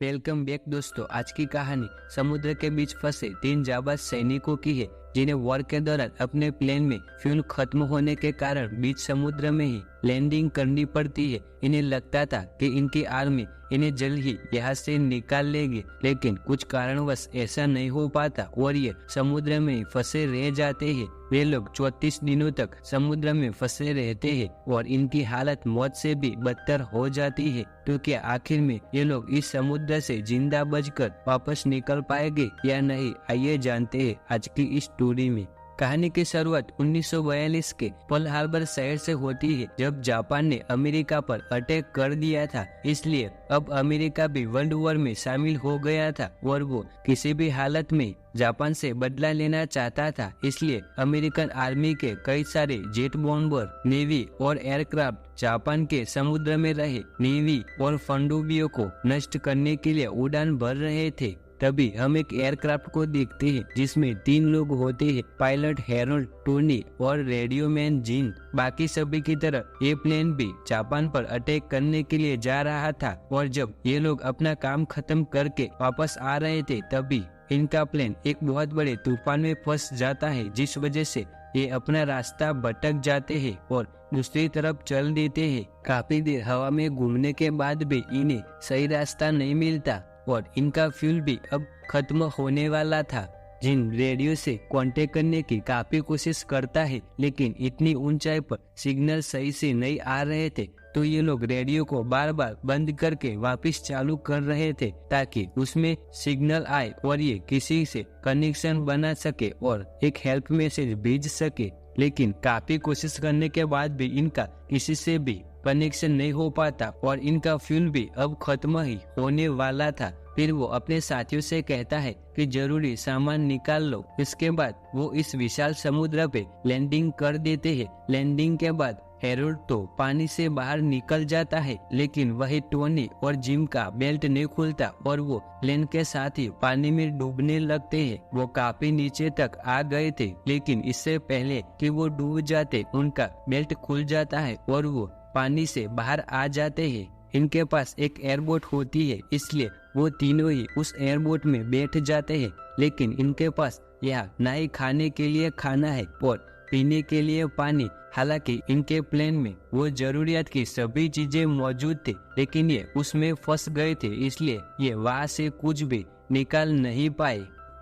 Welcome back दोस्तों। आज की कहानी समुद्र के बीच फंसे 3 जाबाज सैनिकों की है जिन्हें वॉर के दौरान अपने प्लेन में फ्यूल खत्म होने के कारण बीच समुद्र में ही लैंडिंग करनी पड़ती है। इन्हें लगता था कि इनकी आर्मी इन्हें जल्द ही यहाँ से निकाल लेगी, लेकिन कुछ कारणवश ऐसा नहीं हो पाता और ये समुद्र में ही फंसे रह जाते हैं। वे लोग 34 दिनों तक समुद्र में फंसे रहते हैं और इनकी हालत मौत से भी बदतर हो जाती है। तो क्या आखिर में ये लोग इस समुद्र से जिंदा बचकर वापस निकल पाएंगे या नहीं, आइए जानते हैं आज की इस स्टोरी में। कहानी की शुरुआत 1942 के पर्ल हार्बर शहर से होती है, जब जापान ने अमेरिका पर अटैक कर दिया था। इसलिए अब अमेरिका भी वर्ल्ड वॉर में शामिल हो गया था और वो किसी भी हालत में जापान से बदला लेना चाहता था। इसलिए अमेरिकन आर्मी के कई सारे जेट बॉम्बर, नेवी और एयरक्राफ्ट जापान के समुद्र में रहे नेवी और पनडुब्बियों को नष्ट करने के लिए उड़ान भर रहे थे। तभी हम एक एयरक्राफ्ट को देखते हैं जिसमें 3 लोग होते हैं, पायलट हैरोल्ड, टोनी और रेडियोमैन जीन। बाकी सभी की तरह ये प्लेन भी जापान पर अटैक करने के लिए जा रहा था और जब ये लोग अपना काम खत्म करके वापस आ रहे थे तभी इनका प्लेन एक बहुत बड़े तूफान में फंस जाता है, जिस वजह से ये अपना रास्ता भटक जाते हैं और दूसरी तरफ चल देते हैं। काफी देर हवा में घूमने के बाद भी इन्हें सही रास्ता नहीं मिलता और इनका फ्यूल भी अब खत्म होने वाला था। जिन रेडियो से कांटेक्ट करने की काफी कोशिश करता है, लेकिन इतनी ऊंचाई पर सिग्नल सही से नहीं आ रहे थे, तो ये लोग रेडियो को बार बार बंद करके वापस चालू कर रहे थे ताकि उसमें सिग्नल आए और ये किसी से कनेक्शन बना सके और एक हेल्प मैसेज भेज सके। लेकिन काफी कोशिश करने के बाद भी इनका किसी से भी कनेक्शन नहीं हो पाता और इनका फ्यूल भी अब खत्म ही होने वाला था। फिर वो अपने साथियों से कहता है कि जरूरी सामान निकाल लो। इसके बाद वो इस विशाल समुद्र पे लैंडिंग कर देते हैं। लैंडिंग के बाद हैरोल्ड तो पानी से बाहर निकल जाता है, लेकिन वही टोनी और जिम का बेल्ट नहीं खुलता और वो प्लेन के साथ ही पानी में डूबने लगते हैं। वो काफी नीचे तक आ गए थे, लेकिन इससे पहले कि वो डूब जाते उनका बेल्ट खुल जाता है और वो पानी से बाहर आ जाते हैं। इनके पास एक एयरबोट होती है, इसलिए वो तीनों ही उस एयरबोट में बैठ जाते हैं। लेकिन इनके पास यहाँ ना ही खाने के लिए खाना है और पीने के लिए पानी। हालांकि इनके प्लेन में वो जरूरियात की सभी चीजें मौजूद थी, लेकिन ये उसमें फंस गए थे, इसलिए ये वहाँ से कुछ भी निकाल नहीं पाए।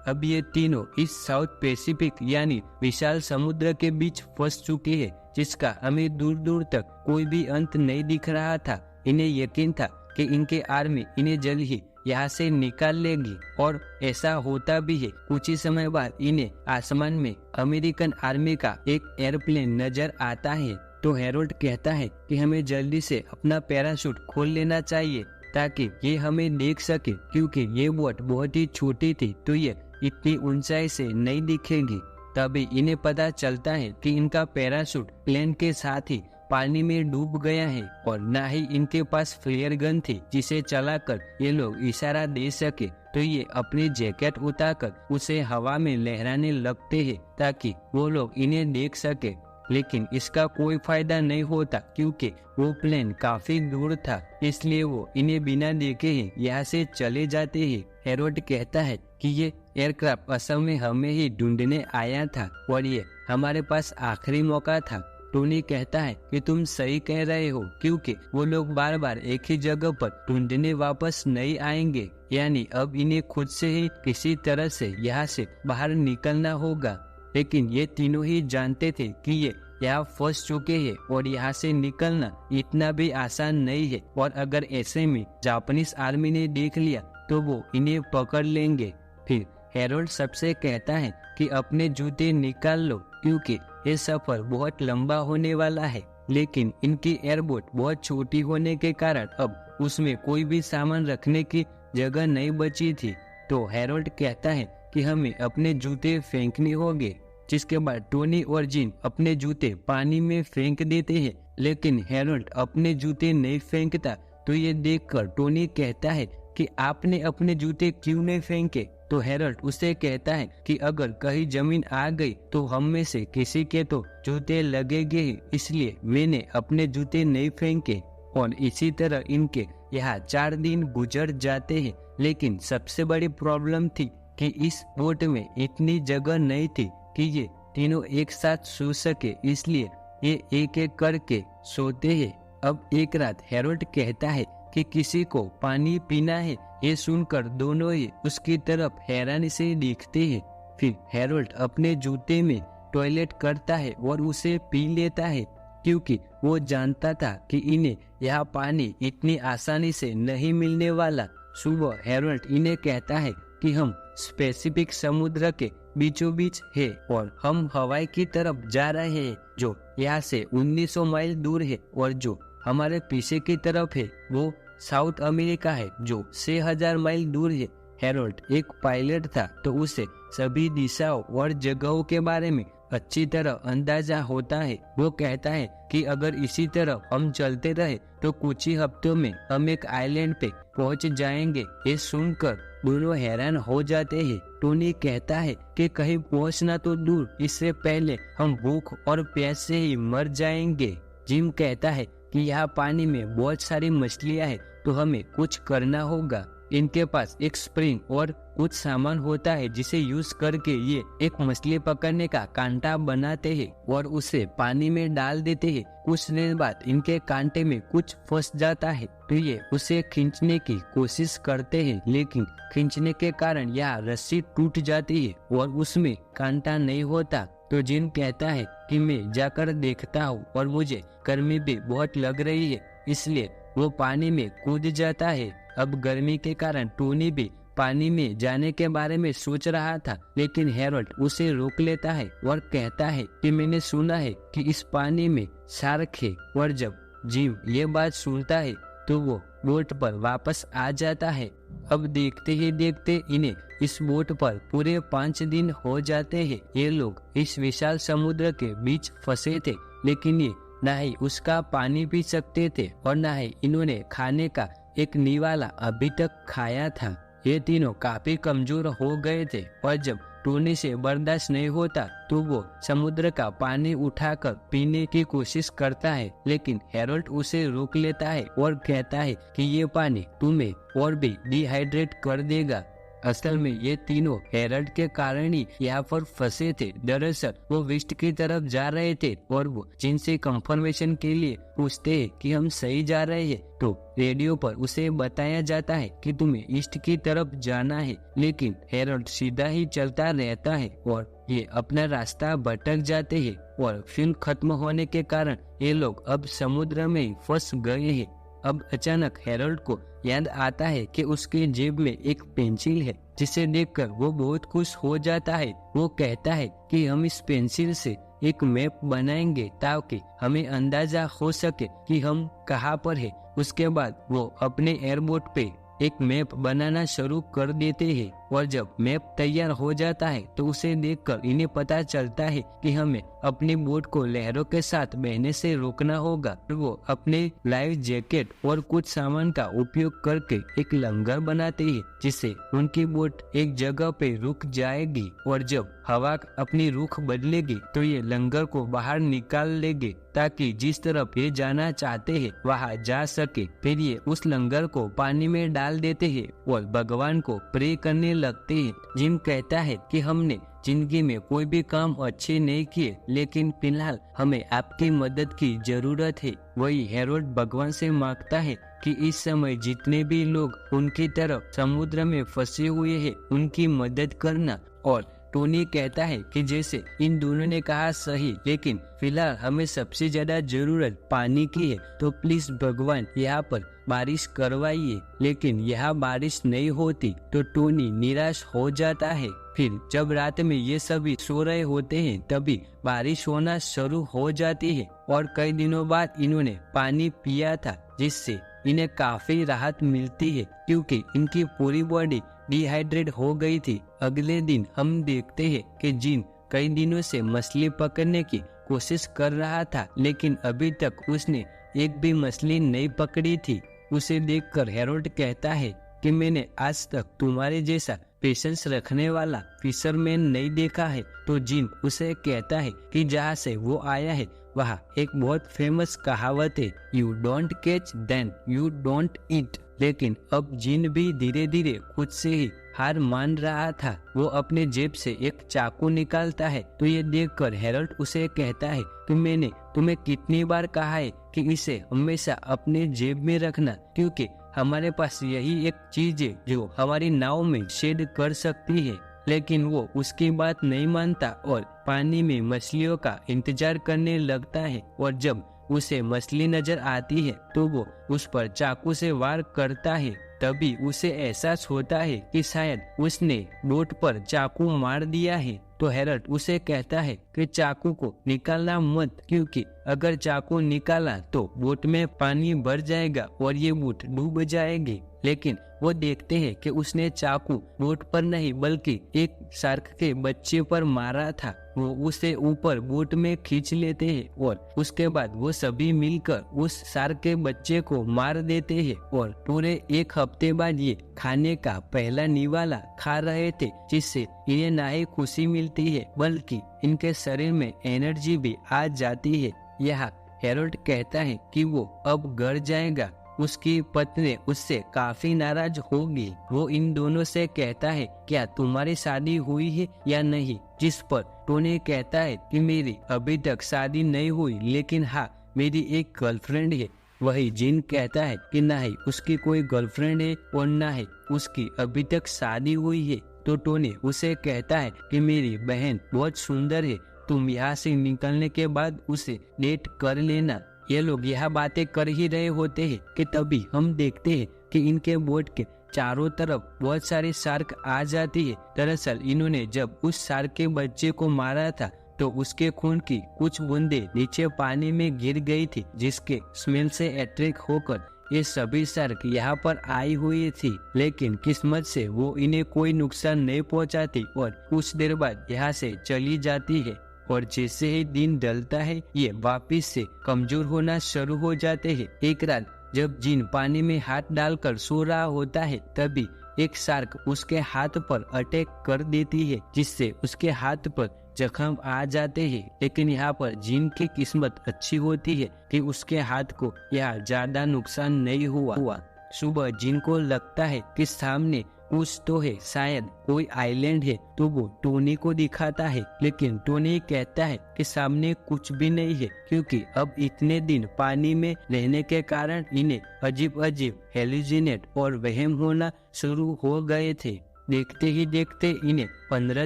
अब ये तीनों इस साउथ पैसिफिक यानी विशाल समुद्र के बीच फंस चुके हैं, जिसका हमें दूर दूर तक कोई भी अंत नहीं दिख रहा था। इन्हें यकीन था कि इनके आर्मी इन्हें जल्द ही यहाँ से निकाल लेगी और ऐसा होता भी है। कुछ ही समय बाद इन्हें आसमान में अमेरिकन आर्मी का एक एयरप्लेन नजर आता है। तो हैरोल्ड कहता है कि हमें जल्दी से अपना पैराशूट खोल लेना चाहिए ताकि ये हमें देख सके, क्योंकि ये बोट बहुत ही छोटी थी तो ये इतनी ऊंचाई से नहीं दिखेगी। तभी इन्हें पता चलता है कि इनका पैराशूट प्लेन के साथ ही पानी में डूब गया है और ना ही इनके पास फ्लेयर गन थी जिसे चलाकर ये लोग इशारा दे सके। तो ये अपनी जैकेट उतारकर उसे हवा में लहराने लगते हैं ताकि वो लोग इन्हें देख सके, लेकिन इसका कोई फायदा नहीं होता क्योंकि वो प्लेन काफी दूर था। इसलिए वो इन्हें बिना देखे ही यहाँ से चले जाते हैं। हैरोल्ड कहता है कि ये एयरक्राफ्ट असल में हमें ही ढूंढने आया था और ये हमारे पास आखिरी मौका था। टोनी कहता है कि तुम सही कह रहे हो, क्योंकि वो लोग बार बार एक ही जगह पर ढूंढने वापस नहीं आएंगे, यानी अब इन्हें खुद से ही किसी तरह से यहाँ से बाहर निकलना होगा। लेकिन ये तीनों ही जानते थे कि ये यहाँ फंस चुके हैं और यहाँ से निकलना इतना भी आसान नहीं है और अगर ऐसे में जापानीज आर्मी ने देख लिया तो वो इन्हें पकड़ लेंगे। फिर हैरोल्ड सबसे कहता है कि अपने जूते निकाल लो क्योंकि ये सफर बहुत लंबा होने वाला है। लेकिन इनकी एयरबोट बहुत छोटी होने के कारण अब उसमें कोई भी सामान रखने की जगह नहीं बची थी। तो हैरोल्ड कहता है कि हमें अपने जूते फेंकने होंगे, जिसके बाद टोनी और जिन अपने जूते पानी में फेंक देते हैं। लेकिन हैरोल्ड अपने जूते नहीं फेंकता, तो ये देखकर टोनी कहता है कि आपने अपने जूते क्यों नहीं फेंके। तो हैरोल्ड उसे कहता है कि अगर कहीं जमीन आ गई तो हम में से किसी के तो जूते लगेंगे ही, इसलिए मैंने अपने जूते नहीं फेंके। और इसी तरह इनके यहाँ 4 दिन गुजर जाते हैं, लेकिन सबसे बड़ी प्रॉब्लम थी कि इस बोट में इतनी जगह नहीं थी कि ये तीनों एक साथ सो सके, इसलिए ये एक एक करके सोते हैं। अब एक रात हैरोल्ड कहता है कि किसी को पानी पीना है। ये सुनकर दोनों ही उसकी तरफ हैरानी से देखते हैं। फिर हैरोल्ड अपने जूते में टॉयलेट करता है और उसे पी लेता है, क्योंकि वो जानता था कि इन्हें यह पानी इतनी आसानी से नहीं मिलने वाला। सुबह हैरोल्ड इन्हें कहता है कि हम स्पेसिफिक समुद्र के बीचों बीच है और हम हवाई की तरफ जा रहे हैं, जो यहाँ से 1900 माइल दूर है, और जो हमारे पीछे की तरफ है वो साउथ अमेरिका है, जो 6000 माइल दूर है। हैरोल्ड एक पायलट था, तो उसे सभी दिशाओं और जगहों के बारे में अच्छी तरह अंदाजा होता है। वो कहता है कि अगर इसी तरह हम चलते रहे तो कुछ ही हफ्तों में हम एक आइलैंड पे पहुंच जाएंगे। ये सुनकर दोनों हैरान हो जाते हैं। टोनी कहता है कि कहीं पहुंचना तो दूर, इससे पहले हम भूख और प्यास से ही मर जाएंगे। जिम कहता है कि यहाँ पानी में बहुत सारी मछलियाँ हैं, तो हमें कुछ करना होगा। इनके पास एक स्प्रिंग और कुछ सामान होता है जिसे यूज करके ये एक मछली पकड़ने का कांटा बनाते हैं और उसे पानी में डाल देते हैं। कुछ देर बाद इनके कांटे में कुछ फंस जाता है, तो ये उसे खींचने की कोशिश करते हैं, लेकिन खींचने के कारण यह रस्सी टूट जाती है और उसमें कांटा नहीं होता। तो जिन कहता है कि मैं जाकर देखता हूँ और मुझे गर्मी भी बहुत लग रही है, इसलिए वो पानी में कूद जाता है। अब गर्मी के कारण टोनी भी पानी में जाने के बारे में सोच रहा था, लेकिन हैरोल्ड उसे रोक लेता है और कहता है कि मैंने सुना है कि इस पानी में शार्क है। और जब जिम ये बात सुनता है तो वो बोट पर वापस आ जाता है। अब देखते ही देखते इन्हें इस बोट पर पूरे 5 दिन हो जाते हैं। ये लोग इस विशाल समुद्र के बीच फंसे थे, लेकिन ये न ही उसका पानी पी सकते थे और न ही इन्होंने खाने का एक निवाला अभी तक खाया था। ये तीनों काफी कमजोर हो गए थे और जब टोनी से बर्दाश्त नहीं होता तो वो समुद्र का पानी उठाकर पीने की कोशिश करता है, लेकिन हैरोल्ड उसे रोक लेता है और कहता है कि ये पानी तुम्हें और भी डिहाइड्रेट कर देगा। असल में ये तीनों हैरोल्ड के कारण ही यहाँ पर फंसे थे। दरअसल वो वेस्ट की तरफ जा रहे थे और वो जिनसे कंफर्मेशन के लिए पूछते हैं कि हम सही जा रहे हैं, तो रेडियो पर उसे बताया जाता है कि तुम्हें ईस्ट की तरफ जाना है, लेकिन हैरोल्ड सीधा ही चलता रहता है और ये अपना रास्ता भटक जाते हैं और फिल्म खत्म होने के कारण ये लोग अब समुद्र में ही फंस गए हैं। अब अचानक हैरोल्ड को याद आता है कि उसके जेब में एक पेंसिल है, जिसे देखकर वो बहुत खुश हो जाता है। वो कहता है कि हम इस पेंसिल से एक मैप बनाएंगे ताकि हमें अंदाजा हो सके कि हम कहाँ पर है। उसके बाद वो अपने एयरबोट पे एक मैप बनाना शुरू कर देते हैं और जब मैप तैयार हो जाता है तो उसे देखकर इन्हें पता चलता है कि हमें अपनी बोट को लहरों के साथ बहने से रोकना होगा। वो अपने लाइफ जैकेट और कुछ सामान का उपयोग करके एक लंगर बनाते हैं, जिससे उनकी बोट एक जगह पे रुक जाएगी और जब हवा अपनी रुख बदलेगी तो ये लंगर को बाहर निकाल लेंगे ताकि जिस तरफ ये जाना चाहते हैं वहाँ जा सके। फिर ये उस लंगर को पानी में डाल देते हैं और भगवान को प्रे करने लगते हैं। जिम कहता है कि हमने जिंदगी में कोई भी काम अच्छे नहीं किए, लेकिन फिलहाल हमें आपकी मदद की जरूरत है। वही हैरोल्ड भगवान से मांगता है कि इस समय जितने भी लोग उनकी तरफ समुद्र में फंसे हुए हैं उनकी मदद करना। और टोनी कहता है कि जैसे इन दोनों ने कहा सही, लेकिन फिलहाल हमें सबसे ज्यादा जरूरत पानी की है, तो प्लीज भगवान यहाँ पर बारिश करवाइए। लेकिन यहाँ बारिश नहीं होती तो टोनी निराश हो जाता है। फिर जब रात में ये सभी सो रहे होते हैं तभी बारिश होना शुरू हो जाती है और कई दिनों बाद इन्होंने पानी पिया था, जिससे इन्हें काफी राहत मिलती है क्योंकि इनकी पूरी बॉडी डिहाइड्रेट हो गई थी। अगले दिन हम देखते हैं कि जिन कई दिनों से मछली पकड़ने की कोशिश कर रहा था, लेकिन अभी तक उसने एक भी मछली नहीं पकड़ी थी। उसे देखकर हैरोल्ड कहता है कि मैंने आज तक तुम्हारे जैसा पेशेंस रखने वाला फिशरमैन नहीं देखा है। तो जिन उसे कहता है कि जहाँ से वो आया है वहाँ एक बहुत फेमस कहावत है, you don't catch then you don't eat. लेकिन अब जिन भी धीरे धीरे खुद से ही हार मान रहा था। वो अपने जेब से एक चाकू निकालता है तो ये देखकर हैरोल्ड उसे कहता है कि मैंने तुम्हें कितनी बार कहा है कि इसे हमेशा अपने जेब में रखना, क्योंकि हमारे पास यही एक चीज है जो हमारी नाव में शेड कर सकती है। लेकिन वो उसकी बात नहीं मानता और पानी में मछलियों का इंतजार करने लगता है, और जब उसे मछली नजर आती है तो वो उस पर चाकू से वार करता है। तभी उसे एहसास होता है कि शायद उसने बोट पर चाकू मार दिया है। तो हैरोल्ड उसे कहता है कि चाकू को निकालना मत, क्योंकि अगर चाकू निकाला तो बोट में पानी भर जाएगा और ये बोट डूब जाएगी। लेकिन वो देखते हैं कि उसने चाकू बोट पर नहीं बल्कि एक शार्क के बच्चे पर मारा था। वो उसे ऊपर बोट में खींच लेते हैं और उसके बाद वो सभी मिलकर उस शार्क के बच्चे को मार देते हैं। और पूरे एक हफ्ते बाद ये खाने का पहला निवाला खा रहे थे, जिससे इन्हें ना ही खुशी मिलती है बल्कि इनके शरीर में एनर्जी भी आ जाती है। यहाँ हैरोल्ड कहता है कि वो अब घर जाएगा। उसकी पत्नी उससे काफी नाराज होगी। वो इन दोनों से कहता है, क्या तुम्हारी शादी हुई है या नहीं? जिस पर टोनी कहता है कि मेरी अभी तक शादी नहीं हुई, लेकिन हाँ मेरी एक गर्लफ्रेंड है। वही जिन कहता है कि नहीं उसकी कोई गर्लफ्रेंड है और ना ही उसकी अभी तक शादी हुई है। तो टोनी उसे कहता है कि मेरी बहन बहुत सुंदर है, तुम यहाँ से निकलने के बाद उसे डेट कर लेना। ये लोग यह बातें कर ही रहे होते हैं कि तभी हम देखते हैं कि इनके बोट के चारों तरफ बहुत सारी शार्क आ जाती है। दरअसल इन्होंने जब उस शार्क के बच्चे को मारा था तो उसके खून की कुछ बूंदे नीचे पानी में गिर गई थी, जिसके स्मेल से अट्रैक्ट होकर ये सभी शार्क यहाँ पर आई हुई थी। लेकिन किस्मत से वो इन्हें कोई नुकसान नहीं पहुँचाती और कुछ देर बाद यहाँ से चली जाती है। और जैसे ही दिन ढलता है ये वापिस से कमजोर होना शुरू हो जाते हैं। एक रात जब जिन पानी में हाथ डालकर सो रहा होता है तभी एक शार्क उसके हाथ पर अटैक कर देती है, जिससे उसके हाथ पर जख्म आ जाते हैं। लेकिन यहाँ पर जिन की किस्मत अच्छी होती है कि उसके हाथ को यहाँ ज्यादा नुकसान नहीं हुआ। सुबह जिन को लगता है कि सामने कुछ तो है, शायद कोई आइलैंड है, तो वो टोनी को दिखाता है। लेकिन टोनी कहता है कि सामने कुछ भी नहीं है, क्योंकि अब इतने दिन पानी में रहने के कारण इन्हें अजीब अजीब हेलुसिनेट और वहम होना शुरू हो गए थे। देखते ही देखते इन्हें 15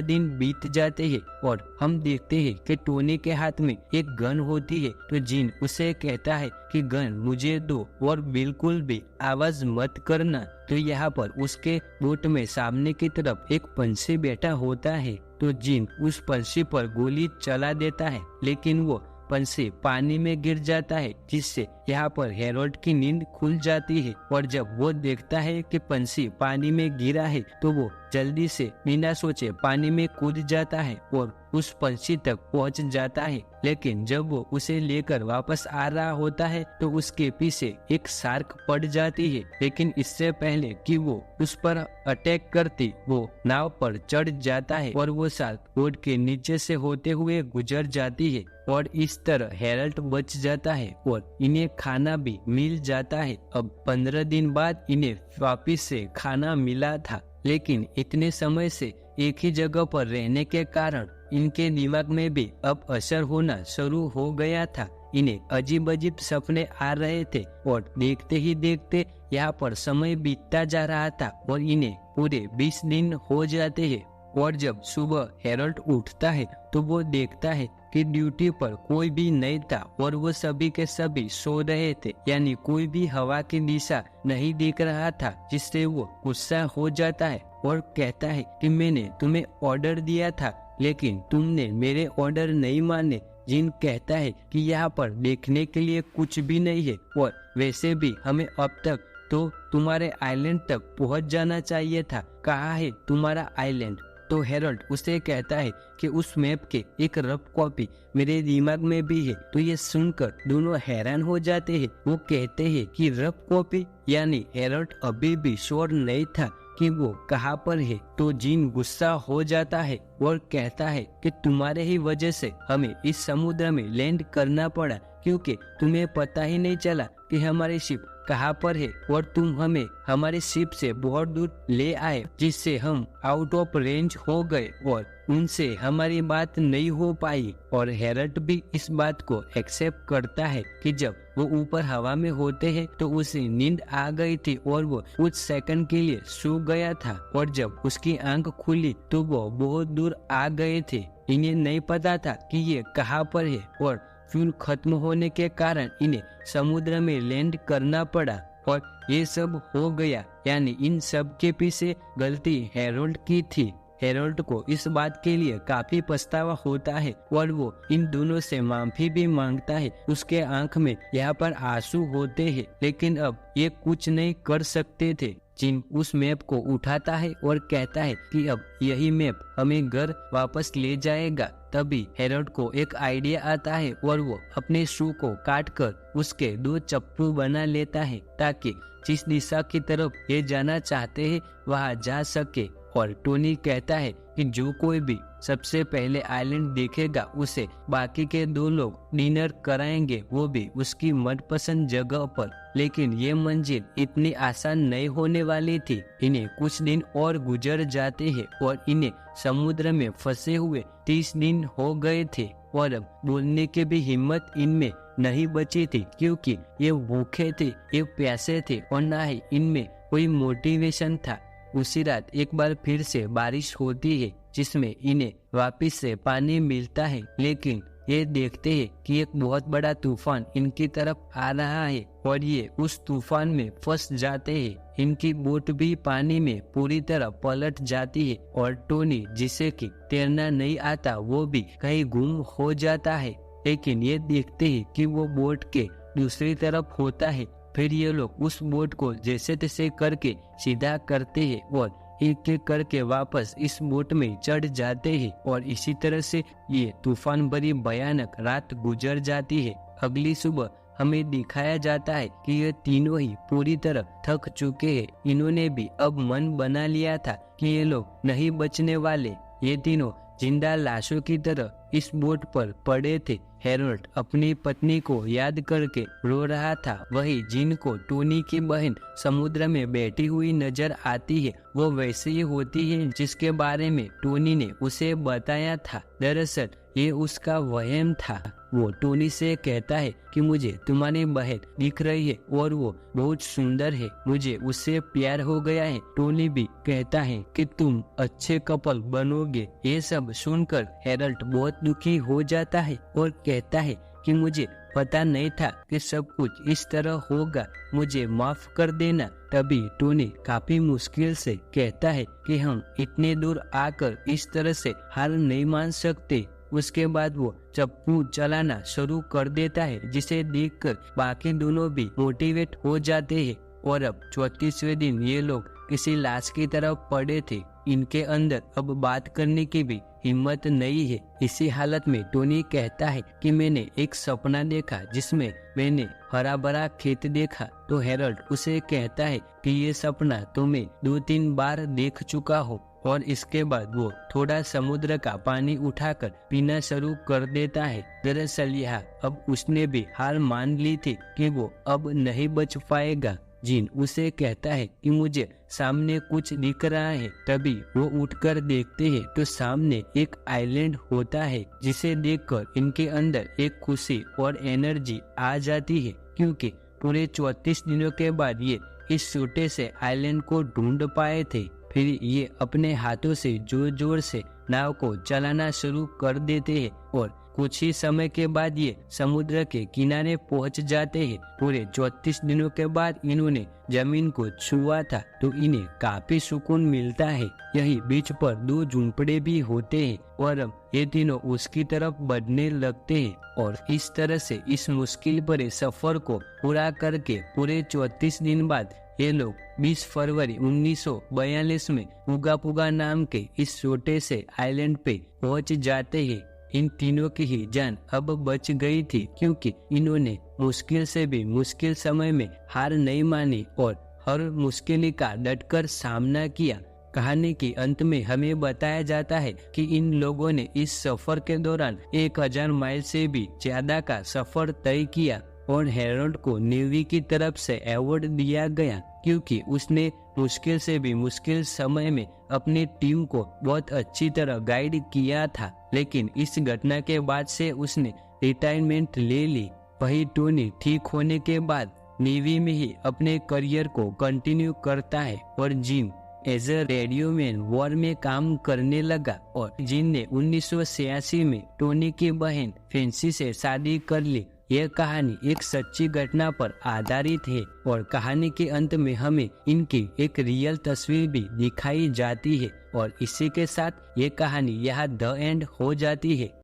दिन बीत जाते हैं और हम देखते हैं कि टोनी के हाथ में एक गन होती है। तो जिन उसे कहता है कि गन मुझे दो और बिल्कुल भी आवाज मत करना। तो यहाँ पर उसके बोट में सामने की तरफ एक पंछी बैठा होता है। तो जिन उस पंछी पर गोली चला देता है, लेकिन वो पंछी पानी में गिर जाता है, जिससे यहाँ पर हैरोल्ड की नींद खुल जाती है। और जब वो देखता है कि पंछी पानी में गिरा है तो वो जल्दी से बिना सोचे पानी में कूद जाता है और उस पंछी तक पहुंच जाता है। लेकिन जब वो उसे लेकर वापस आ रहा होता है तो उसके पीछे एक शार्क पड़ जाती है। लेकिन इससे पहले कि वो उस पर अटैक करती, वो नाव पर चढ़ जाता है और वो शार्क बोट के नीचे से होते हुए गुजर जाती है। और इस तरह हैरोल्ड बच जाता है और इन्हें खाना भी मिल जाता है। अब 15 दिन बाद इन्हें वापिस से खाना मिला था, लेकिन इतने समय से एक ही जगह पर रहने के कारण इनके दिमाग में भी अब असर होना शुरू हो गया था। इन्हें अजीब अजीब सपने आ रहे थे और देखते ही देखते यहाँ पर समय बीतता जा रहा था और इन्हें पूरे 20 दिन हो जाते हैं। और जब सुबह हैरोल्ड उठता है तो वो देखता है कि ड्यूटी पर कोई भी नहीं था और वो सभी के सभी सो रहे थे, यानी कोई भी हवा की दिशा नहीं दिख रहा था, जिससे वो गुस्सा हो जाता है और कहता है कि मैंने तुम्हें ऑर्डर दिया था लेकिन तुमने मेरे ऑर्डर नहीं माने। जिन कहता है कि यहाँ पर देखने के लिए कुछ भी नहीं है और वैसे भी हमें अब तक तो तुम्हारे आइलैंड तक पहुँच जाना चाहिए था, कहाँ है तुम्हारा आइलैंड? तो हैरोल्ड उसे कहता है कि उस मैप के एक रफ कॉपी मेरे दिमाग में भी है। तो ये सुनकर दोनों हैरान हो जाते हैं। वो कहते हैं कि रफ कॉपी, यानी हैरोल्ड अभी भी श्योर नहीं था कि वो कहाँ पर है तो जिन गुस्सा हो जाता है और कहता है कि तुम्हारे ही वजह से हमें इस समुद्र में लैंड करना पड़ा, क्योंकि तुम्हें पता ही नहीं चला कि हमारी शिप कहाँ पर है और तुम हमें हमारी शिप से बहुत दूर ले आए, जिससे हम आउट ऑफ रेंज हो गए और उनसे हमारी बात नहीं हो पाई। और हेरल्ड भी इस बात को एक्सेप्ट करता है कि जब वो ऊपर हवा में होते हैं तो उसे नींद आ गई थी और वो कुछ सेकंड के लिए सो गया था, और जब उसकी आंख खुली तो वो बहुत दूर आ गए थे। इन्हें नहीं पता था कि ये कहाँ पर है और फ्यूल खत्म होने के कारण इन्हें समुद्र में लैंड करना पड़ा और ये सब हो गया। यानी इन सब के पीछे गलती हेरोल्ड की थी। हेरोल्ड को इस बात के लिए काफी पछतावा होता है और वो इन दोनों से माफी भी मांगता है। उसके आंख में यहाँ पर आंसू होते हैं, लेकिन अब ये कुछ नहीं कर सकते थे। जिन उस मैप को उठाता है और कहता है कि अब यही मैप हमें घर वापस ले जाएगा। तभी हेरोल्ड को एक आइडिया आता है और वो अपने शू को काटकर उसके 2 चप्पू बना लेता है, ताकि जिस दिशा की तरफ ये जाना चाहते हैं वहाँ जा सके। और टोनी कहता है कि जो कोई भी सबसे पहले आइलैंड देखेगा उसे बाकी के 2 लोग डिनर कराएंगे, वो भी उसकी मनपसंद जगह पर। लेकिन ये मंजिल इतनी आसान नहीं होने वाली थी। इन्हें कुछ दिन और गुजर जाते हैं और इन्हें समुद्र में फंसे हुए 30 दिन हो गए थे और अब बोलने की भी हिम्मत इनमें नहीं बची थी, क्योंकि ये भूखे थे, ये प्यासे थे और ना ही इनमें कोई मोटिवेशन था। उसी रात एक बार फिर से बारिश होती है, जिसमें इन्हें वापस से पानी मिलता है, लेकिन ये देखते हैं कि एक बहुत बड़ा तूफान इनकी तरफ आ रहा है और ये उस तूफान में फंस जाते हैं। इनकी बोट भी पानी में पूरी तरह पलट जाती है और टोनी, जिसे कि तैरना नहीं आता, वो भी कहीं गुम हो जाता है। लेकिन ये देखते हैं कि वो बोट के दूसरी तरफ होता है। फिर ये लोग उस बोट को जैसे तैसे करके सीधा करते हैं और एक एक करके वापस इस बोट में चढ़ जाते हैं और इसी तरह से ये तूफान भरी भयानक रात गुजर जाती है। अगली सुबह हमें दिखाया जाता है कि ये तीनों ही पूरी तरह थक चुके हैं। इन्होंने भी अब मन बना लिया था कि ये लोग नहीं बचने वाले। ये तीनों जिंदा लाशों की तरह इस बोट पर पड़े थे। हेरोल्ड अपनी पत्नी को याद करके रो रहा था। वही जिन को टोनी की बहन समुद्र में बैठी हुई नजर आती है, वो वैसे ही होती है जिसके बारे में टोनी ने उसे बताया था। दरअसल ये उसका वहम था। वो टोनी से कहता है कि मुझे तुम्हारी बहन दिख रही है और वो बहुत सुंदर है, मुझे उससे प्यार हो गया है। टोनी भी कहता है कि तुम अच्छे कपल बनोगे। ये सब सुनकर हेरोल्ड बहुत दुखी हो जाता है और कहता है कि मुझे पता नहीं था कि सब कुछ इस तरह होगा, मुझे माफ कर देना। तभी टोनी काफी मुश्किल से कहता है कि हम इतने दूर आकर इस तरह से हार नहीं मान सकते। उसके बाद वो चप्पू चलाना शुरू कर देता है, जिसे देखकर बाकी दोनों भी मोटिवेट हो जाते हैं। और अब 34वें दिन ये लोग किसी लाश की तरफ पड़े थे। इनके अंदर अब बात करने की भी हिम्मत नहीं है। इसी हालत में टोनी कहता है कि मैंने एक सपना देखा जिसमें मैंने हरा भरा खेत देखा। तो हेरोल्ड उसे कहता है कि ये सपना तुम्हें 2-3 बार देख चुका हो। और इसके बाद वो थोड़ा समुद्र का पानी उठाकर पीना शुरू कर देता है। दरअसल यह अब उसने भी हार मान ली थी कि वो अब नहीं बच पाएगा। जिन उसे कहता है कि मुझे सामने कुछ दिख रहा है। तभी वो उठकर देखते हैं तो सामने एक आइलैंड होता है, जिसे देखकर इनके अंदर एक खुशी और एनर्जी आ जाती है, क्योंकि पूरे 34 दिनों के बाद ये इस छोटे से आइलैंड को ढूंढ पाए थे। फिर ये अपने हाथों से जोर जोर से नाव को चलाना शुरू कर देते हैं और कुछ ही समय के बाद ये समुद्र के किनारे पहुंच जाते हैं। पूरे 34 दिनों के बाद इन्होंने जमीन को छुआ था तो इन्हें काफी सुकून मिलता है। यही बीच पर 2 झुंपड़े भी होते हैं और अब ये तीनों उसकी तरफ बढ़ने लगते हैं। और इस तरह से इस मुश्किल भरे सफर को पूरा करके पूरे 34 दिन बाद ये लोग 20 फरवरी 1942 में उगा पुगा नाम के इस छोटे से आइलैंड पे पहुंच जाते हैं। इन तीनों की ही जान अब बच गई थी, क्योंकि इन्होंने मुश्किल से भी मुश्किल समय में हार नहीं मानी और हर मुश्किल का डटकर सामना किया। कहानी के अंत में हमें बताया जाता है कि इन लोगों ने इस सफर के दौरान 1000 माइल से भी ज्यादा का सफर तय किया और हेरोल्ड को नेवी की तरफ से अवार्ड दिया गया क्योंकि उसने मुश्किल से भी मुश्किल समय में अपनी टीम को बहुत अच्छी तरह गाइड किया था। लेकिन इस घटना के बाद से उसने रिटायरमेंट ले ली। वही टोनी ठीक होने के बाद नेवी में ही अपने करियर को कंटिन्यू करता है और जिम एज ए रेडियोमैन वॉर में काम करने लगा और जिन ने 1986 में टोनी की बहन फैंसी से शादी कर ली। यह कहानी एक सच्ची घटना पर आधारित है और कहानी के अंत में हमें इनकी एक रियल तस्वीर भी दिखाई जाती है और इसी के साथ ये कहानी यहाँ द एंड हो जाती है।